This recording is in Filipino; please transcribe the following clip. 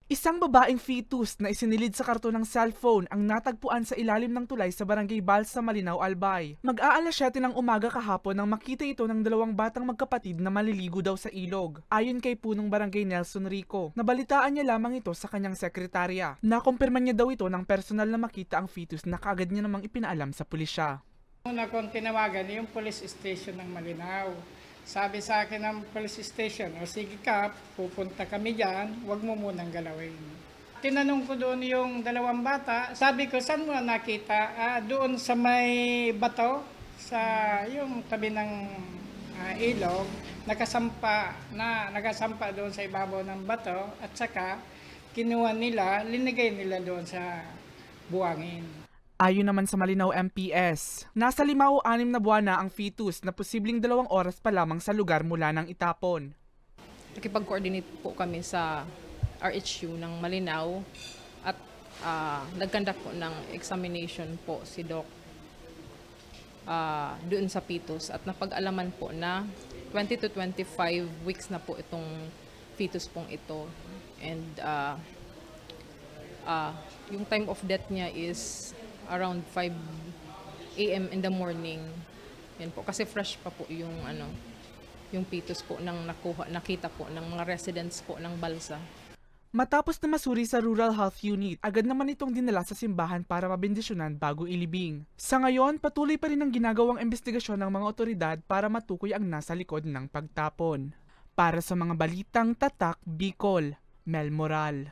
Isang babaeng fetus na isinilid sa karton ng cellphone ang natagpuan sa ilalim ng tulay sa barangay Balsa, Malinaw, Albay. Mag-aalas 7 ng umaga kahapon nang makita ito ng dalawang batang magkapatid na maliligo daw sa ilog. Ayon kay punong barangay Nelson Rico, nabalitaan niya lamang ito sa kanyang sekretarya. Nakumpirma niya daw ito ng personal na makita ang fetus na kaagad niya namang ipinaalam sa pulisya. Una kong tinawagan yung police station ng Malinaw. Sabi sa akin ng police station, o sige ka, pupunta kami dyan, huwag mo munang galawin. Tinanong ko doon yung dalawang bata, sabi ko, saan mo nakita? Doon sa may bato, sa yung tabi ng ilog, nakasampa doon sa ibabaw ng bato, at saka kinuha nila, linigay nila doon sa buwangin. Ayon naman sa Malinaw MPS, nasa 5 o 6 na buwan na ang fetus na posibleng 2 oras pa lamang sa lugar mula ng itapon. Nakipag-coordinate po kami sa RHU ng Malinaw at nag-conduct po ng examination po si Doc doon sa fetus at napag-alaman po na 20 to 25 weeks na po itong fetus pong ito. And yung time of death niya is around 5 a.m. in the morning. Yan po kasi fresh pa po yung fetus po nang nakita po ng mga residents po ng Balsa. Matapos na masuri sa Rural Health Unit, agad naman itong dinala sa simbahan para mabendisyonan bago ilibing. Sa ngayon, patuloy pa rin ang ginagawang investigasyon ng mga otoridad para matukoy ang nasa likod ng pagtapon. Para sa mga balitang tatak, Bicol, Mel Moral.